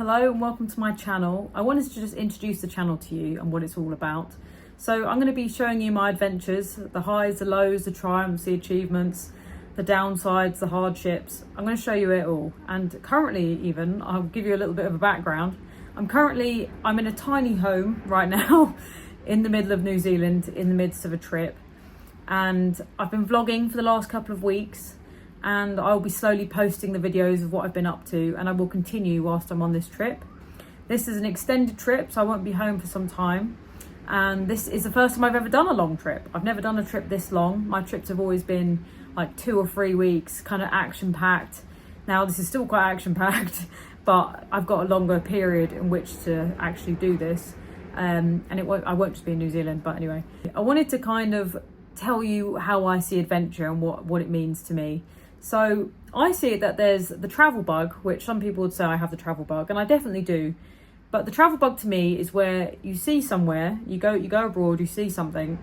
Hello and welcome to my channel. I wanted to just introduce the channel to you and what it's all about. So I'm going to be showing you my adventures, the highs, the lows, the triumphs, the achievements, the downsides, the hardships. I'm going to show you it all. And currently even, I'll give you a little bit of a background. I'm in a tiny home right now in the middle of New Zealand in the midst of a trip. And I've been vlogging for the last couple of weeks. And I'll be slowly posting the videos of what I've been up to, and I will continue whilst I'm on this trip. This is an extended trip, so I won't be home for some time. And this is the first time I've ever done a long trip. I've never done a trip this long. My trips have always been like 2 or 3 weeks, kind of action-packed. Now this is still quite action-packed, but I've got a longer period in which to actually do this. And I won't just be in New Zealand, but anyway. I wanted to kind of tell you how I see adventure and what it means to me. So I see it that there's the travel bug, which some people would say I have the travel bug, and I definitely do. But the travel bug to me is where you see somewhere, you go abroad, you see something,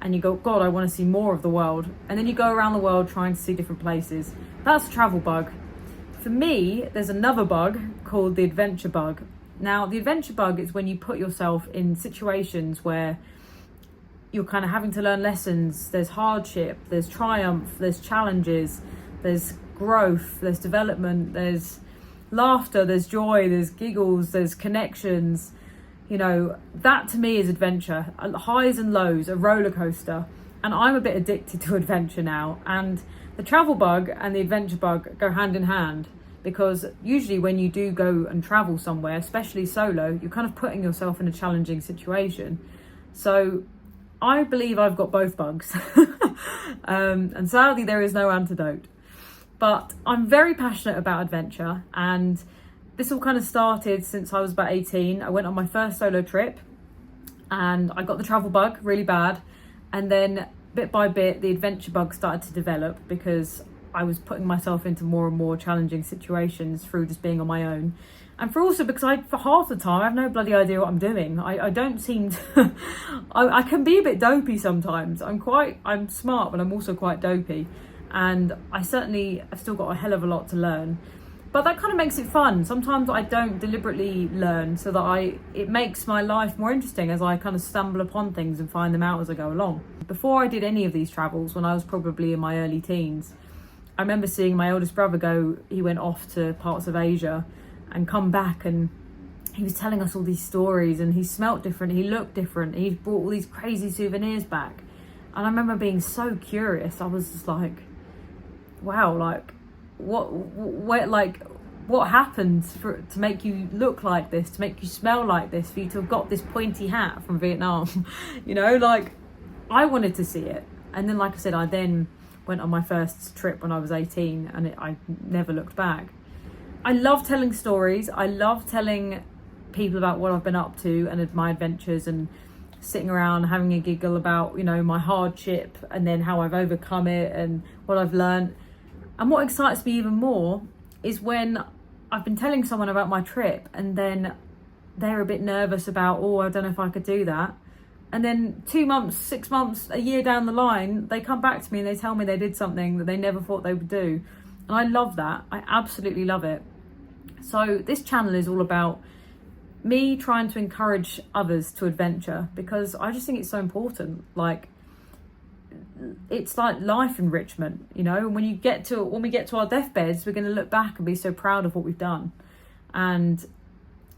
and you go, God, I want to see more of the world. And then you go around the world trying to see different places. That's the travel bug. For me, there's another bug called the adventure bug. Now, the adventure bug is when you put yourself in situations where you're kind of having to learn lessons. There's hardship, there's triumph, there's challenges, there's growth, there's development, there's laughter, there's joy, there's giggles, there's connections. You know, that to me is adventure. Highs and lows, a roller coaster. And I'm a bit addicted to adventure now. And the travel bug and the adventure bug go hand in hand, because usually when you do go and travel somewhere, especially solo, you're kind of putting yourself in a challenging situation. So I believe I've got both bugs. And sadly there is no antidote. But I'm very passionate about adventure, and this all kind of started since I was about 18. I went on my first solo trip and I got the travel bug really bad. And then bit by bit, the adventure bug started to develop because I was putting myself into more and more challenging situations through just being on my own. And for half the time, I have no bloody idea what I'm doing. I don't seem to, I can be a bit dopey sometimes. I'm smart, but I'm also quite dopey. And I've still got a hell of a lot to learn. But that kind of makes it fun. Sometimes I don't deliberately learn so that it makes my life more interesting as I kind of stumble upon things and find them out as I go along. Before I did any of these travels, when I was probably in my early teens, I remember seeing my oldest brother he went off to parts of Asia and come back, and he was telling us all these stories, and he smelt different, he looked different, he brought all these crazy souvenirs back. And I remember being so curious. I was just like, wow, like what happened to make you look like this, to make you smell like this, for you to have got this pointy hat from Vietnam? You know, like, I wanted to see it. And then, like I said, I then went on my first trip when I was 18, and I never looked back. I love telling stories. I love telling people about what I've been up to and my adventures, and sitting around having a giggle about, you know, my hardship and then how I've overcome it and what I've learned. And what excites me even more is when I've been telling someone about my trip and then they're a bit nervous about, oh, I don't know if I could do that. And then 2 months, 6 months, a year down the line, they come back to me and they tell me they did something that they never thought they would do. And I love that. I absolutely love it. So this channel is all about me trying to encourage others to adventure, because I just think it's so important. Like, it's like life enrichment, you know. And when we get to our deathbeds, we're going to look back and be so proud of what we've done, and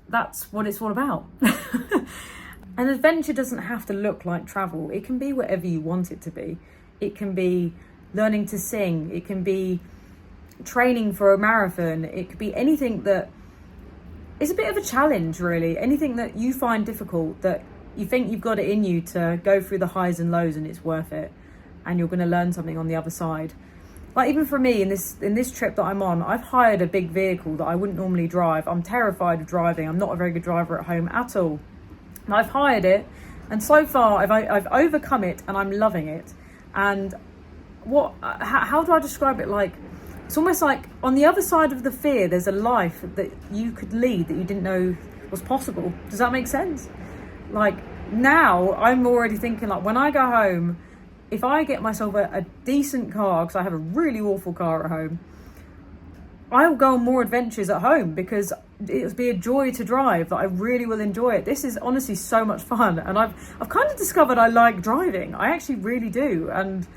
that's what it's all about. And adventure doesn't have to look like travel. It can be whatever you want it to be. It can be learning to sing, it can be training for a marathon, it could be anything that is a bit of a challenge, really. Anything that you find difficult, that you think you've got it in you to go through the highs and lows, and it's worth it, and you're going to learn something on the other side. Like, even for me, in this trip that I'm on, I've hired a big vehicle that I wouldn't normally drive. I'm terrified of driving. I'm not a very good driver at home at all. And I've hired it, and so far I've overcome it, and I'm loving it. And how do I describe it? Like, it's almost like on the other side of the fear, there's a life that you could lead that you didn't know was possible. Does that make sense? Like, now I'm already thinking, like, when I go home, if I get myself a decent car, because I have a really awful car at home, I'll go on more adventures at home, because it'll be a joy to drive, that I really will enjoy it. This is honestly so much fun, and I've kind of discovered I like driving. I actually really do, and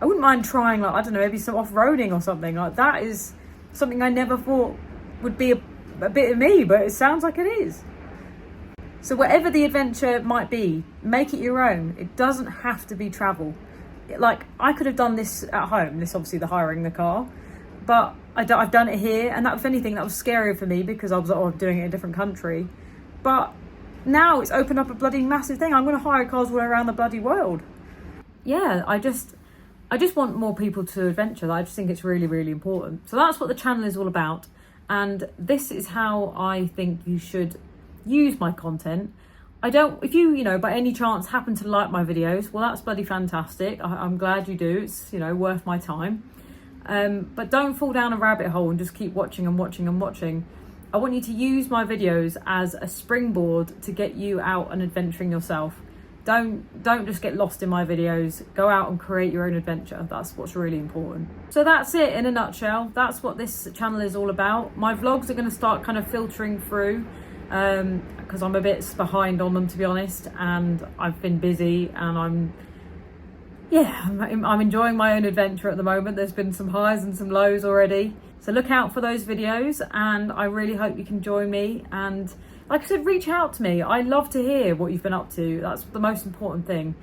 I wouldn't mind trying, like, I don't know, maybe some off-roading or something. Like, that is something I never thought would be a bit of me, but it sounds like it is. So whatever the adventure might be, make it your own. It doesn't have to be travel. Like, I could have done this at home, this obviously the hiring the car, but I've done it here, and that, if anything, that was scarier for me because I was like, oh, I'm doing it in a different country. But now it's opened up a bloody massive thing. I'm going to hire cars all around the bloody world. Yeah, I just want more people to adventure. I just think it's really, really important. So that's what the channel is all about. And this is how I think you should use my content. If you by any chance happen to like my videos, well, that's bloody fantastic. I'm glad you do. It's, worth my time. But don't fall down a rabbit hole and just keep watching and watching and watching. I want you to use my videos as a springboard to get you out and adventuring yourself. Don't just get lost in my videos. Go out and create your own adventure. That's what's really important. So that's it in a nutshell. That's what this channel is all about. My vlogs are going to start kind of filtering through because I'm a bit behind on them, to be honest, and I've been busy, and I'm enjoying my own adventure at the moment. There's been some highs and some lows already. So look out for those videos, and I really hope you can join me. And like I said, reach out to me. I love to hear what you've been up to. That's the most important thing.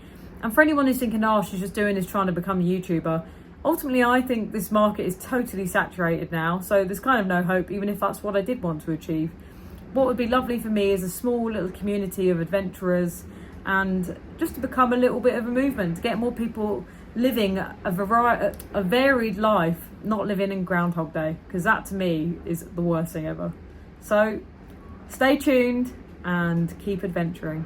And for anyone who's thinking, oh, she's just doing this trying to become a YouTuber, ultimately I think this market is totally saturated now. So there's kind of no hope, even if that's what I did want to achieve. What would be lovely for me is a small little community of adventurers, and just to become a little bit of a movement, to get more people living a varied life, not living in Groundhog Day, because that to me is the worst thing ever. So stay tuned and keep adventuring.